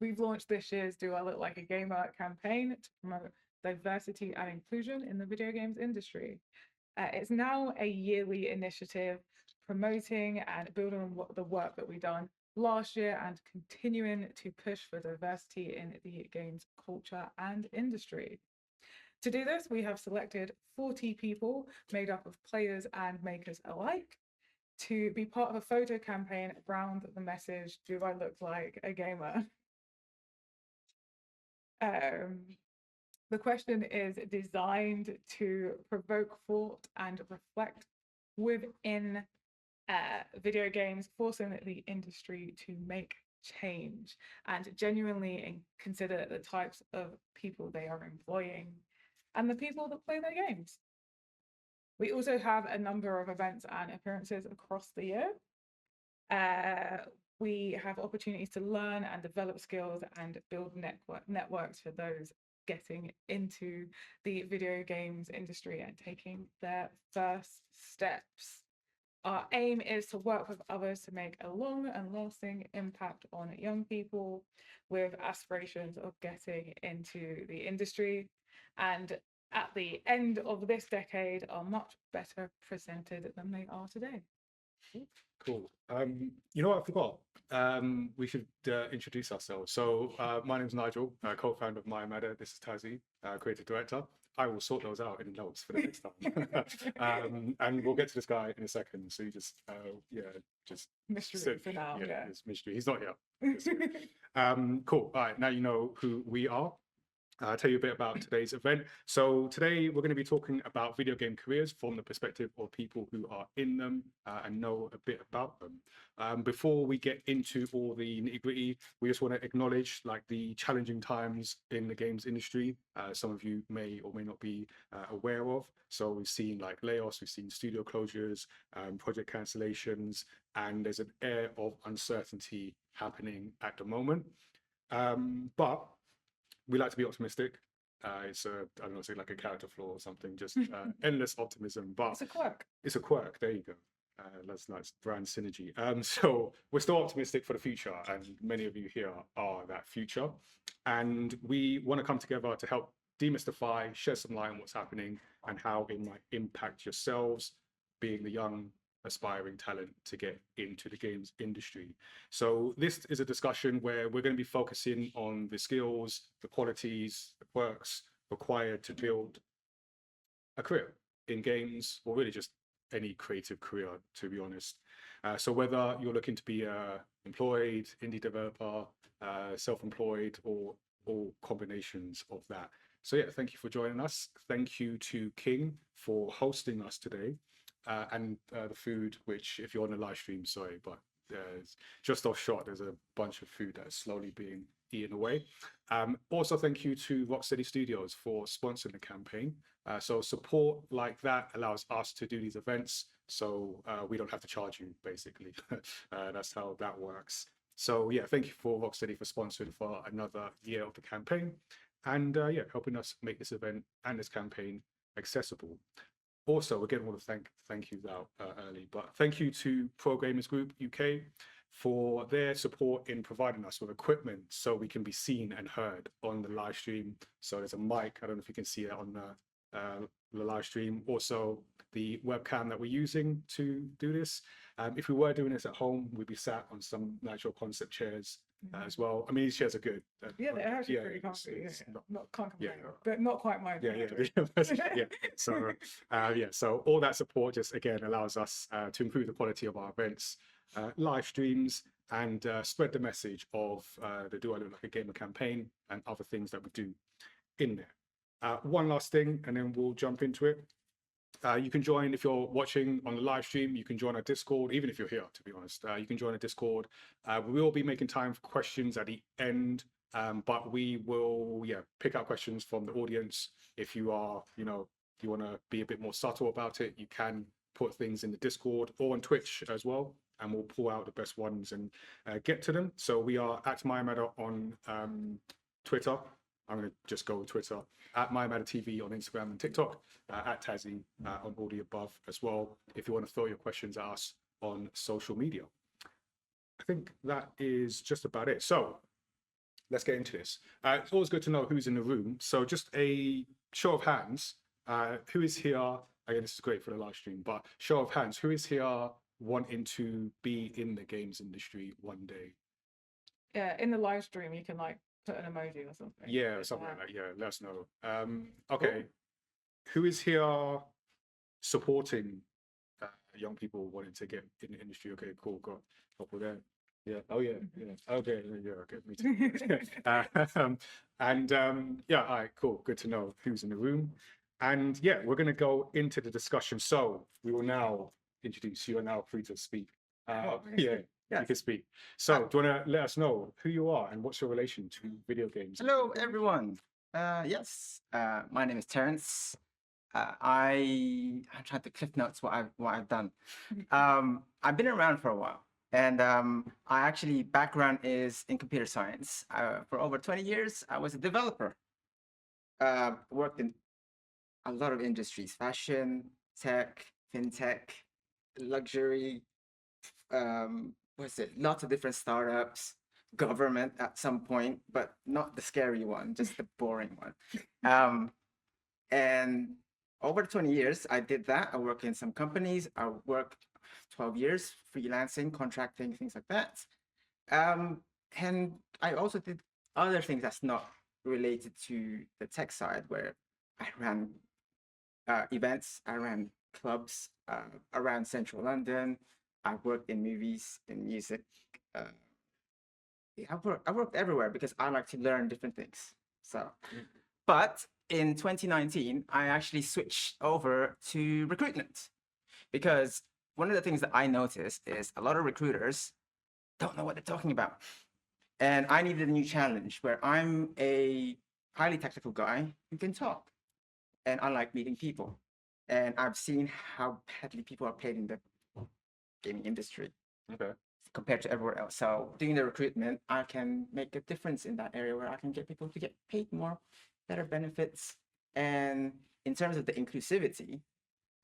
We've launched this year's Do I Look Like a Gamer campaign to promote diversity and inclusion in the video games industry. It's now a yearly initiative promoting and building on the work that we've done last year and continuing to push for diversity in the games culture and industry. To do this, we have selected 40 people made up of players and makers alike to be part of a photo campaign around the message, Do I Look Like a Gamer? Um, the question is designed to provoke thought and reflect within video games, forcing the industry to make change and genuinely consider the types of people they are employing and the people that play their games. We also have a number of events and appearances across the year. We have opportunities to learn and develop skills and build networks for those getting into the video games industry and taking their first steps. Our aim is to work with others to make a long and lasting impact on young people with aspirations of getting into the industry, and at the end of this decade are much better presented than they are today. Cool. You know what I forgot? We should introduce ourselves. So my name is Nigel, co-founder of mayamada. This is Tazziii, creative director. I will sort those out in the notes for the next time. And we'll get to this guy in a second. So you just, just mystery for now. Yeah, it's mystery. He's not here. Cool. All right, now you know who we are. I'll tell you a bit about today's event. So today we're going to be talking about video game careers from the perspective of people who are in them and know a bit about them. Before we get into all the nitty-gritty, we just want to acknowledge like the challenging times in the games industry. Some of you may or may not be aware of. So we've seen like layoffs, we've seen studio closures, project cancellations, and there's an air of uncertainty happening at the moment. But we like to be optimistic. It's I don't know, say like a character flaw or something, just endless optimism. But it's a quirk. It's a quirk. There you go. That's nice brand synergy. So we're still optimistic for the future, and many of you here are that future. And we want to come together to help demystify, shed some light on what's happening and how it might impact yourselves, being the young aspiring talent to get into the games industry. So this is a discussion where we're going to be focusing on the skills, the qualities, the quirks required to build a career in games, or really just any creative career, to be honest. So whether you're looking to be employed, indie developer, self-employed, or all combinations of that. So yeah, thank you for joining us. Thank you to King for hosting us today. And the food, which if you're on the live stream, sorry, but just off shot, there's a bunch of food that is slowly being eaten away. Also, thank you to Rocksteady Studios for sponsoring the campaign. So support like that allows us to do these events, so we don't have to charge you, basically. That's how that works. So yeah, thank you for Rocksteady for sponsoring for another year of the campaign, and yeah, helping us make this event and this campaign accessible. Also, again, I want to thank you out early, but thank you to Pro Gamers Group UK for their support in providing us with equipment so we can be seen and heard on the live stream. So there's a mic, I don't know if you can see that on the live stream. Also, the webcam that we're using to do this. If we were doing this at home, we'd be sat on some natural concept chairs as well. I mean, these chairs are good. Yeah, they're actually pretty comfy. Not can't complain, but not quite mine. Yeah. So so all that support just again allows us to improve the quality of our events, live streams, and spread the message of the Do I Look Like a Gamer campaign and other things that we do in there. One last thing, and then we'll jump into it. You can join, if you're watching on the live stream, you can join our Discord, even if you're here, to be honest. You can join a Discord. We will be making time for questions at the end, but we will, pick out questions from the audience. If you are, you want to be a bit more subtle about it, you can put things in the Discord or on Twitch as well, and we'll pull out the best ones and get to them. So we are at mayamada on Twitter. I'm going to just go with Twitter, at mayamada TV on Instagram and TikTok, at Tazziii on all the above as well, if you want to throw your questions at us on social media. I think that is just about it. So let's get into this. It's always good to know who's in the room. So just a show of hands. Who is here? Again, this is great for the live stream, but show of hands. Who is here wanting to be in the games industry one day? Yeah, in the live stream, you can like put an emoji or something. Yeah, It's something like- like that. Yeah, let us know. Okay. Who is here supporting young people wanting to get in the industry? Okay, cool. Got a couple there. Yeah. Oh yeah. Yeah. Okay. Yeah. Okay. Me too. Yeah. All right. Cool. Good to know who's in the room. And yeah, we're gonna go into the discussion. So we will now introduce you. Are now free to speak. Yeah. You can speak. So, do you want to let us know who you are and what's your relation to video games? Hello, everyone. Yes, my name is Terrence. I'm trying to cliff notes what I've done. I've been around for a while, and I actually background is in computer science. For over 20 years, I was a developer. Worked in a lot of industries: fashion, tech, fintech, luxury. What's it? Lots of different startups, government at some point, but not the scary one, just the boring one. And over 20 years, I did that. I work in some companies. I worked 12 years freelancing, contracting, things like that. And I also did other things that's not related to the tech side, where I ran events, I ran clubs around central London. I worked in movies, in music. I worked everywhere because I like to learn different things. So, but in 2019, I actually switched over to recruitment because one of the things that I noticed is a lot of recruiters don't know what they're talking about. And I needed a new challenge where I'm a highly technical guy who can talk. And I like meeting people. And I've seen how badly people are paid in the gaming industry. Okay. Compared to everywhere else. So doing the recruitment, I can make a difference in that area where I can get people to get paid more, better benefits. And in terms of the inclusivity,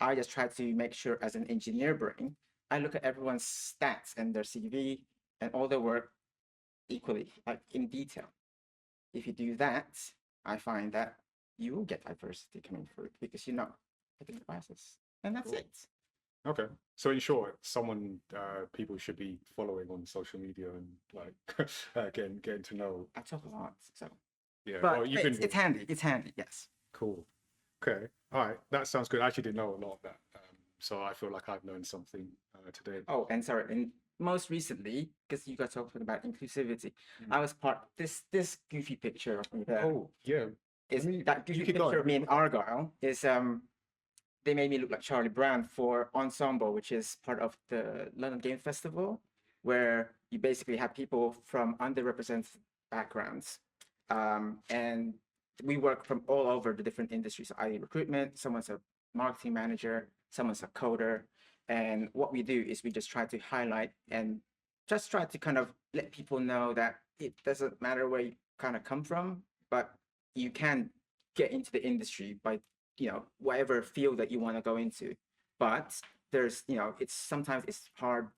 I just try to make sure as an engineer brain, I look at everyone's stats and their CV and all their work equally, like in detail. If you do that, I find that you will get diversity coming through because you're not hitting the biases. And that's it. Okay. So in short, people should be following on social media and like getting to know. I talk a lot, so. Yeah. But Well, it's handy. It's handy, yes. Cool. Okay. All right. That sounds good. I actually didn't know a lot of that. So I feel like I've learned something today. Oh, and sorry, and most recently, because you guys talking about inclusivity, I was part this goofy picture of me there. Oh, yeah. Is I mean, that you goofy keep picture going. of me in Argyle is they made me look like Charlie Brown for Ensemble, which is part of the London Game Festival, where you basically have people from underrepresented backgrounds. And we work from all over the different industries. So I recruitment, someone's a marketing manager, someone's a coder. And what we do is we just try to highlight and just try to kind of let people know that it doesn't matter where you kind of come from, but you can get into the industry by whatever field that you want to go into. But there's it's sometimes it's hard,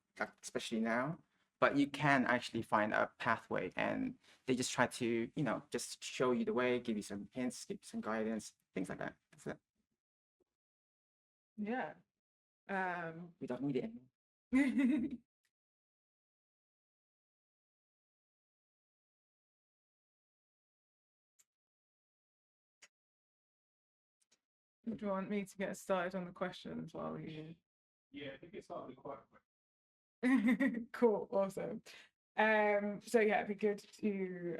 especially now, but you can actually find a pathway, and they just try to just show you the way, give you some hints, give you some guidance, things like that. That's it. Yeah. We don't need it anymore. Do you want me to get started on the questions while you? Yeah, I think it's started quite quick. Cool, awesome. So yeah, it'd be good to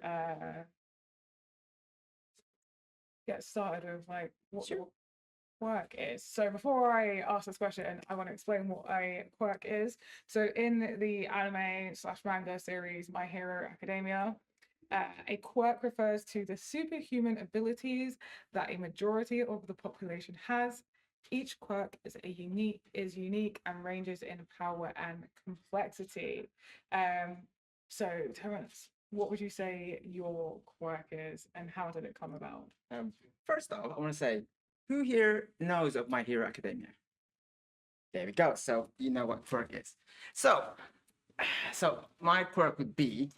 get started with like what quirk is. So before I ask this question, I want to explain what a quirk is. So in the anime/manga series My Hero Academia, a quirk refers to the superhuman abilities that a majority of the population has. Each quirk is unique and ranges in power and complexity. So Terrence, what would you say your quirk is, and how did it come about? First off, I want to say, who here knows of My Hero Academia? There we go. So you know what quirk is. So my quirk would be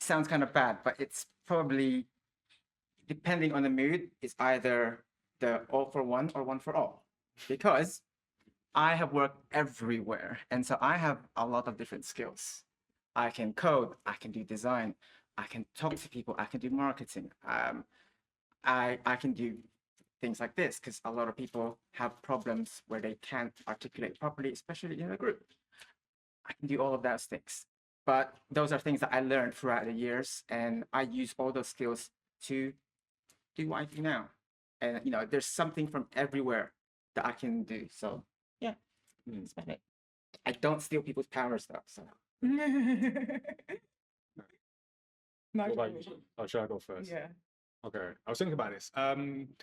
sounds kind of bad, but it's probably, depending on the mood, it's either the all for one or one for all. Because I have worked everywhere, and so I have a lot of different skills. I can code, I can do design, I can talk to people, I can do marketing. I can do things like this because a lot of people have problems where they can't articulate properly, especially in a group. I can do all of those things. But those are things that I learned throughout the years, and I use all those skills to do what I do now. And there's something from everywhere that I can do. So yeah, that's about it. I don't steal people's powers though. So What Nigel, about you? Oh, should I go first? yeah. Okay, I was thinking about this.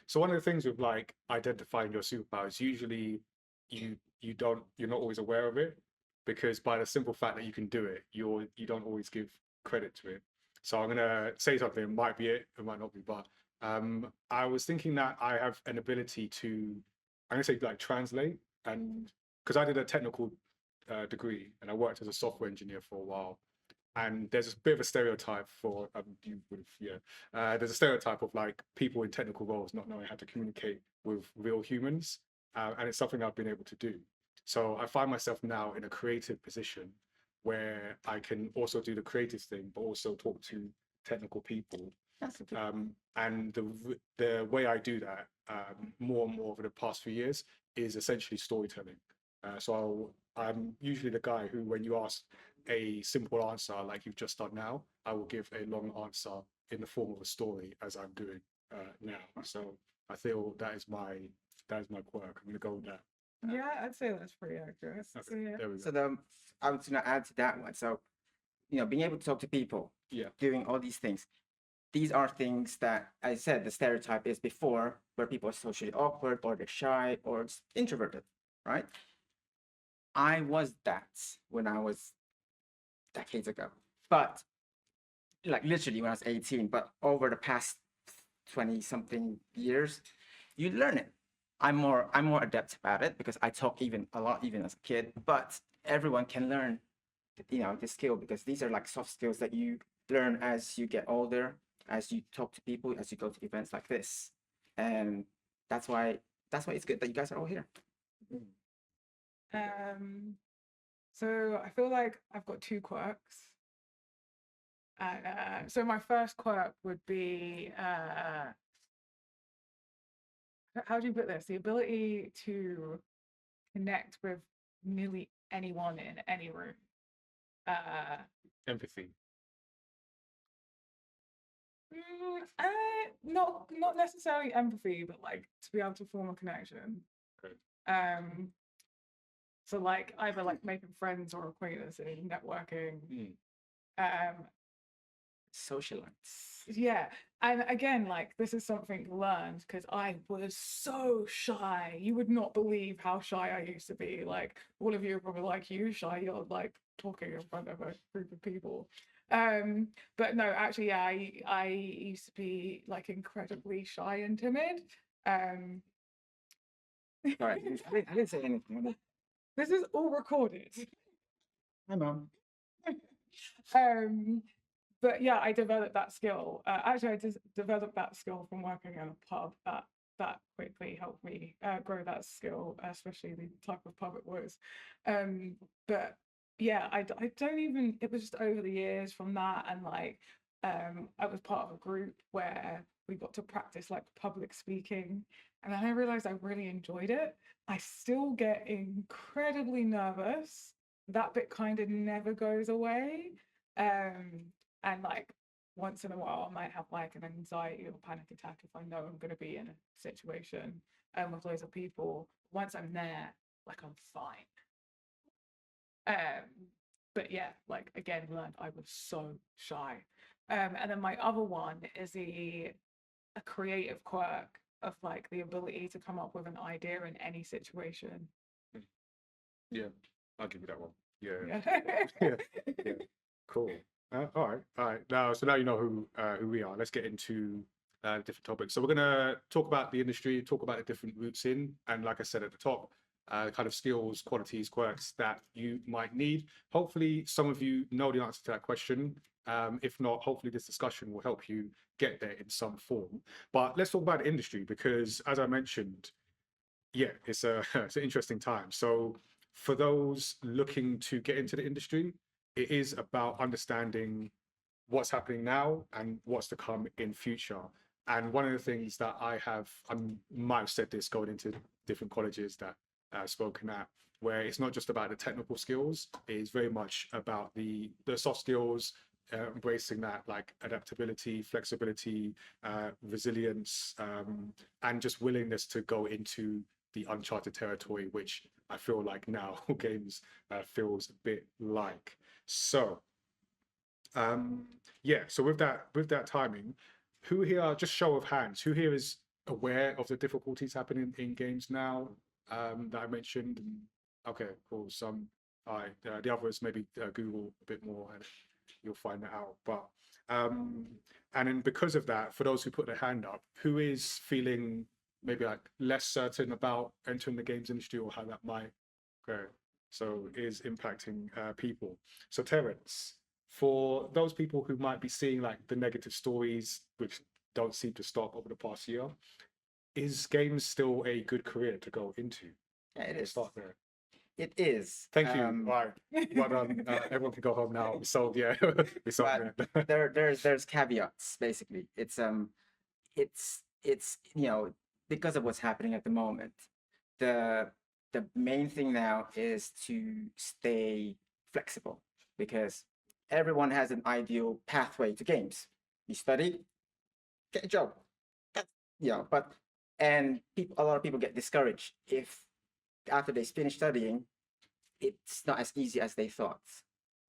So one of the things with like identifying your superpowers, usually you're not always aware of it because by the simple fact that you can do it, you don't always give credit to it. So I'm gonna say something. It might be it might not be. But I was thinking that I have an ability to, I'm gonna say like translate, and because I did a technical degree and I worked as a software engineer for a while. And there's a bit of a stereotype for there's a stereotype of like people in technical roles not knowing how to communicate with real humans, and it's something I've been able to do. So I find myself now in a creative position where I can also do the creative thing, but also talk to technical people. that's a good. And the way I do that more and more over the past few years is essentially storytelling. So I'm usually the guy who, when you ask a simple answer like you've just done now, I will give a long answer in the form of a story as I'm doing now. So I feel that is my quirk. I'm gonna go with that. Yeah, I'd say that's pretty accurate. Okay, So, yeah. there we So go. I was gonna add to that one. So being able to talk to people, Yeah. doing all these things. These are things that I said the stereotype is before, where people are socially awkward or they're shy or just introverted, right? I was that when I was decades ago, but like literally when I was 18, but over the past 20 something years, you learn it. I'm more adept about it because I talk even a lot even as a kid, but everyone can learn this skill because these are like soft skills that you learn as you get older, as you talk to people, as you go to events like this. And that's why it's good that you guys are all here. So I feel like I've got two quirks. So my first quirk would be how do you put this? The ability to connect with nearly anyone in any room. Empathy. Not necessarily empathy, but like to be able to form a connection. Okay. So like either like making friends or acquaintances, networking. Socialites. Yeah. And again, like this is something learned because I was so shy. You would not believe how shy I used to be. Like all of you are probably like, you shy, you're like talking in front of a group of people. But no, actually, yeah, I used to be like incredibly shy and timid. Sorry, I didn't say anything. This is all recorded. Hi, Mom. But yeah, I developed that skill. Actually, I just developed that skill from working in a pub. That quickly helped me grow that skill, especially the type of pub it was. But yeah, I don't even. It was just over the years from that, and like I was part of a group where we got to practice like public speaking, and then I realized I really enjoyed it. I still get incredibly nervous. That bit kind of never goes away. And like once in a while, I might have like an anxiety or panic attack if I know I'm going to be in a situation with loads of people. Once I'm there, like I'm fine. But yeah, like again, learned I was so shy. And then my other one is a creative quirk of like the ability to come up with an idea in any situation. Yeah, I'll give you that one. Yeah. Yeah. Yeah. Cool. All right. Now you know who we are. Let's get into different topics. So we're gonna talk about the industry, talk about the different routes in, and like I said at the top, kind of skills, qualities, quirks that you might need. Hopefully, some of you know the answer to that question, If not, hopefully this discussion will help you get there in some form. But let's talk about the industry because, as I mentioned, yeah, it's a it's an interesting time. So for those looking to get into the industry, it is about understanding what's happening now and what's to come in future. And one of the things that I might have said this going into different colleges that I've spoken at, where it's not just about the technical skills, it's very much about the soft skills, embracing that like adaptability, flexibility, resilience, and just willingness to go into the uncharted territory, which I feel like now games feels a bit like. So yeah, so with that timing, who here, just show of hands, who here is aware of the difficulties happening in games now that I mentioned? Okay, cool. Some, all right. The others maybe Google a bit more and you'll find that out. But and then because of that, for those who put their hand up, who is feeling maybe like less certain about entering the games industry or how that might go? So is impacting people. So Terrence, for those people who might be seeing like the negative stories, which don't seem to stop over the past year, is games still a good career to go into? Yeah, it is. Start there. It is. Thank you. Right. Well done. Everyone can go home now. So yeah, we solved But there's caveats basically. It's you know, because of what's happening at the moment. The main thing now is to stay flexible because everyone has an ideal pathway to games. You study, get a job. That's, but and a lot of people get discouraged if after they finish studying, it's not as easy as they thought,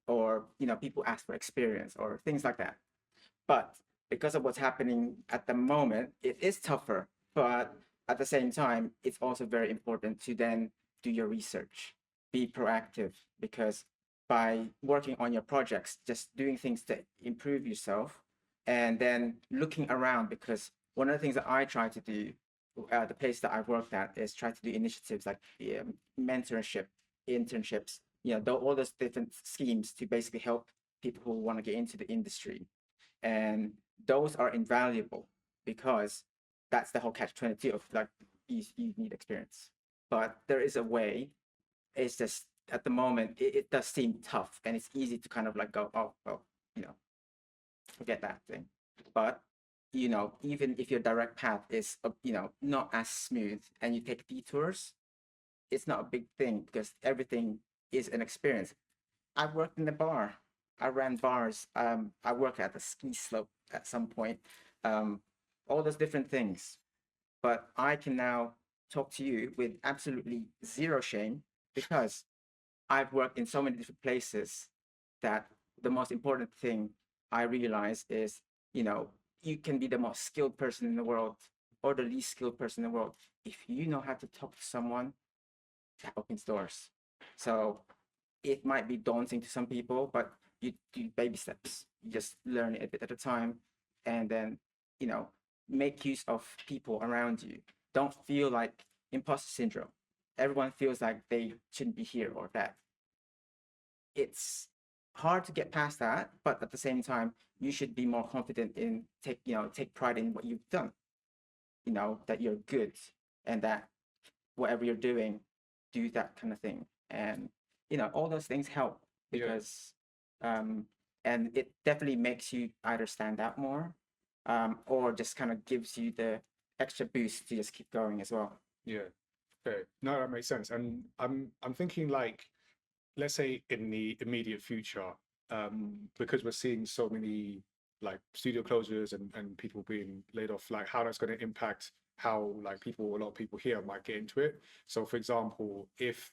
or people ask for experience or things like that. But because of what's happening at the moment, it is tougher. But at the same time, it's also very important to then do your research, be proactive, because by working on your projects, just doing things to improve yourself, and then looking around, because one of the things that I try to do, the place that I've worked at, is try to do initiatives like mentorship, internships, all those different schemes to basically help people who want to get into the industry. And those are invaluable because that's the whole catch-22 of like you need experience. But there is a way. It's just at the moment it does seem tough, and it's easy to kind of like go, oh well, forget that thing. But even if your direct path is not as smooth and you take detours, it's not a big thing because everything is an experience. I worked in the bar. I ran bars. I worked at the ski slope at some point. All those different things. But I can now talk to you with absolutely zero shame because I've worked in so many different places that the most important thing I realize is, you can be the most skilled person in the world or the least skilled person in the world. If you know how to talk to someone, that opens doors. So it might be daunting to some people, but you do baby steps. You just learn it a bit at a time, and then make use of people around you. Don't feel like imposter syndrome. Everyone feels like they shouldn't be here or that. It's hard to get past that, but at the same time, you should be more confident in take pride in what you've done. That you're good, and that whatever you're doing, do that kind of thing. And all those things help because and it definitely makes you either stand out more, or just kind of gives you the extra boost to just keep going as well. Yeah. Okay. No, that makes sense. And I'm thinking like, let's say in the immediate future, because we're seeing so many like studio closures and people being laid off, like how that's going to impact how like a lot of people here might get into it. So for example, if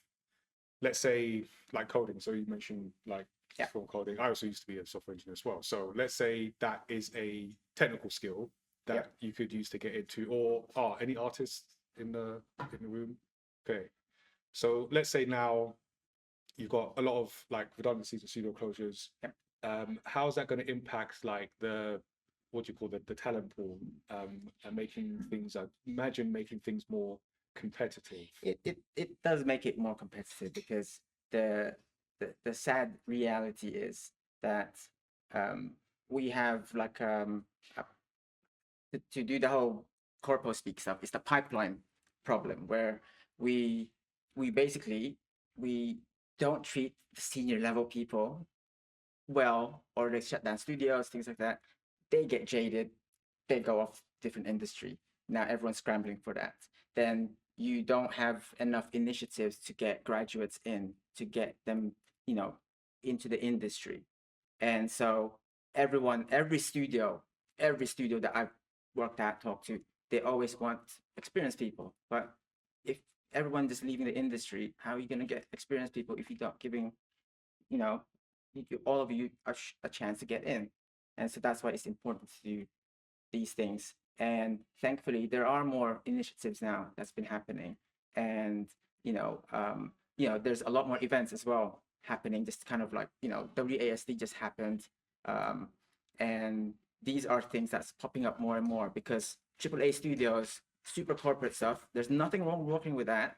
let's say like coding, so you mentioned like film coding. I also used to be a software engineer as well. So let's say that is a technical skill that you could use to get into, or any artists in the room. Okay. So let's say now you've got a lot of like redundancies and studio closures. How's that going to impact like the talent pool, and making things making things more competitive? It does make it more competitive because the sad reality is that we have like to do the whole corpo speak stuff. It's the pipeline problem where we basically we don't treat the senior level people well, or they shut down studios, things like that. They get jaded, they go off different industry. Now everyone's scrambling for that. Then you don't have enough initiatives to get graduates in, to get them, into the industry. And so every studio that I've worked at, talked to, they always want experienced people. But if everyone just leaving the industry, how are you going to get experienced people if you're not giving, you know, all of you a chance to get in? And so that's why it's important to do these things. And thankfully, there are more initiatives now that's been happening. And, there's a lot more events as well happening, just kind of like, WASD just happened. And these are things that's popping up more and more because AAA studios, super corporate stuff, there's nothing wrong working with that,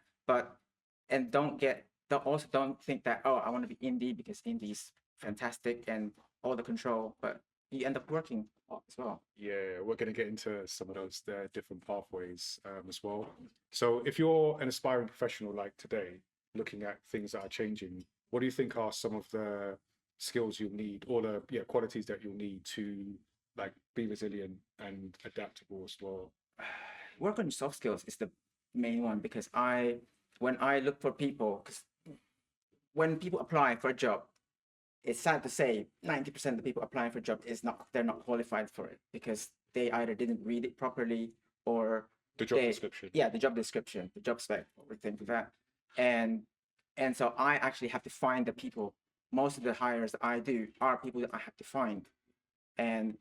and don't think that, oh, I want to be indie because indie's fantastic and all the control, but you end up working as well. Yeah, we're going to get into some of those different pathways as well. So if you're an aspiring professional like today, looking at things that are changing, what do you think are some of the skills you'll need, or the qualities that you'll need to like be resilient and adaptable as well? Work on your soft skills is the main one, because when I look for people, because when people apply for a job, it's sad to say 90% of the people applying for a job they're not qualified for it because they either didn't read it properly or The job description. Yeah, the job description, the job spec, everything like that. And so I actually have to find the people. Most of the hires that I do are people that I have to find.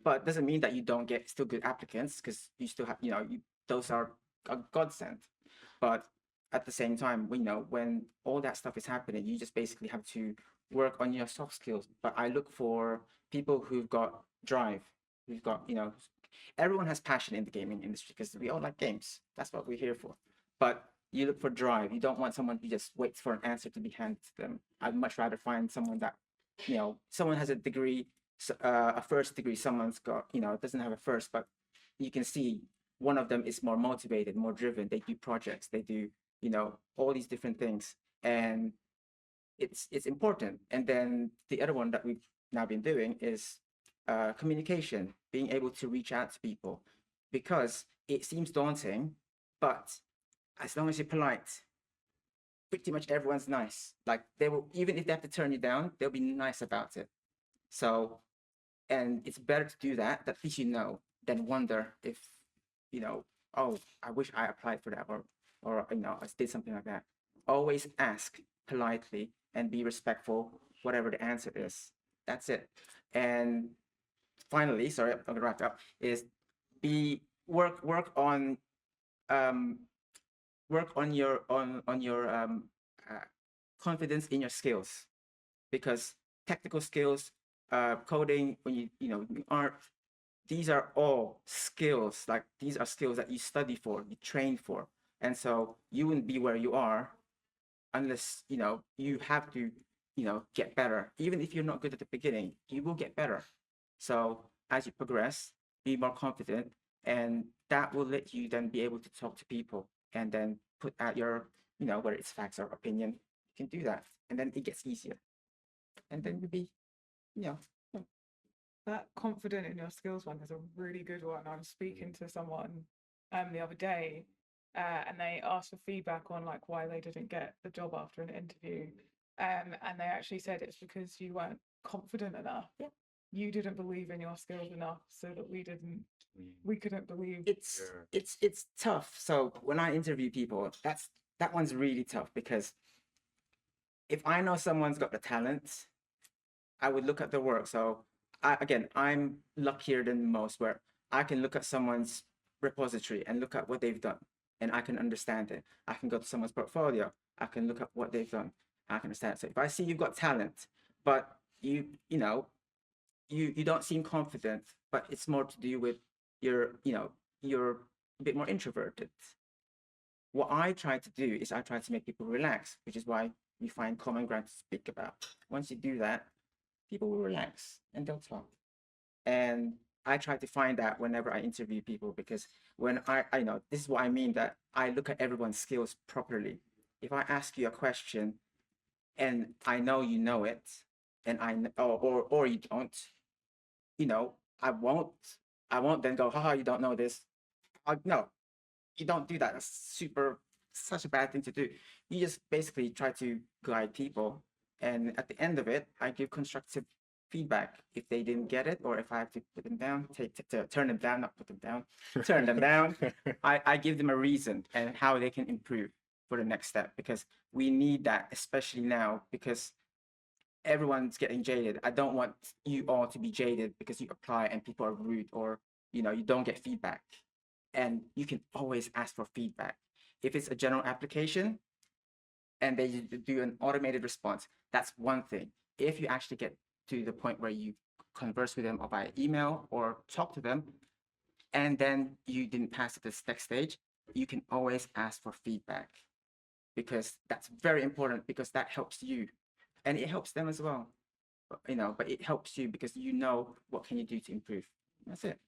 But it doesn't mean that you don't get still good applicants, because you still have, those are a godsend. But at the same time, when all that stuff is happening, you just basically have to work on your soft skills. But I look for people who've got drive, who've got, everyone has passion in the gaming industry because we all like games. That's what we're here for. But you look for drive. You don't want someone who just waits for an answer to be handed to them. I'd much rather find someone that, someone has a degree, a first degree, someone's got, doesn't have a first, but you can see one of them is more motivated, more driven. They do projects, they do, all these different things. And it's important. And then the other one that we've now been doing is communication, being able to reach out to people, because it seems daunting, but as long as you're polite, pretty much everyone's nice. Like, they will, even if they have to turn you down, they'll be nice about it. So, and it's better to do that, at least than wonder if, oh, I wish I applied for that, or I did something like that. Always ask politely and be respectful, whatever the answer is. That's it. And finally, sorry, I'm gonna wrap up, is work on your confidence in your skills, because technical skills, coding, when you aren't, these are all skills. Like, these are skills that you study for, you train for, and so you wouldn't be where you are unless you have to get better. Even if you're not good at the beginning, you will get better. So as you progress, be more confident, and that will let you then be able to talk to people and then put out your whether it's facts or opinion. You can do that, and then it gets easier, and then you'll be That confident in your skills one is a really good one. I was speaking to someone the other day, and they asked for feedback on like why they didn't get the job after an interview, and they actually said it's because you weren't confident enough. Yeah. You didn't believe in your skills enough, so that we couldn't believe. It's tough. So when I interview people, that one's really tough, because if I know someone's got the talent, I would look at the work. So I'm luckier than most, where I can look at someone's repository and look at what they've done, and I can understand it. I can go to someone's portfolio, I can look at what they've done, I can understand it. So if I see you've got talent, but you don't seem confident, but it's more to do with you're a bit more introverted. What I try to do is I try to make people relax, which is why we find common ground to speak about. Once you do that, people will relax and they'll talk. And I try to find that whenever I interview people, because when I know, this is what I mean, that I look at everyone's skills properly. If I ask you a question and I know you know it, and or you don't, you know, I won't then go, haha, you don't know this. No, you don't do that. That's such a bad thing to do. You just basically try to guide people. And at the end of it, I give constructive feedback. If they didn't get it, or if I have to put them down, turn them down, not put them down, turn them down, I give them a reason and how they can improve for the next step, because we need that, especially now, because everyone's getting jaded. I don't want you all to be jaded because you apply and people are rude, or you don't get feedback. And you can always ask for feedback. If it's a general application and they do an automated response, that's one thing. If you actually get to the point where you converse with them or by email or talk to them, and then you didn't pass to this next stage, you can always ask for feedback, because that's very important, because that helps you and it helps them as well. But it helps you because what can you do to improve. That's it.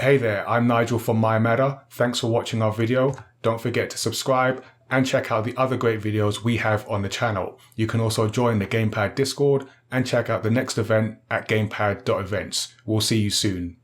Hey there, I'm Nigel from mayamada. Thanks for watching our video. Don't forget to subscribe and check out the other great videos we have on the channel. You can also join the Gamepad Discord and check out the next event at gamepad.events. We'll see you soon.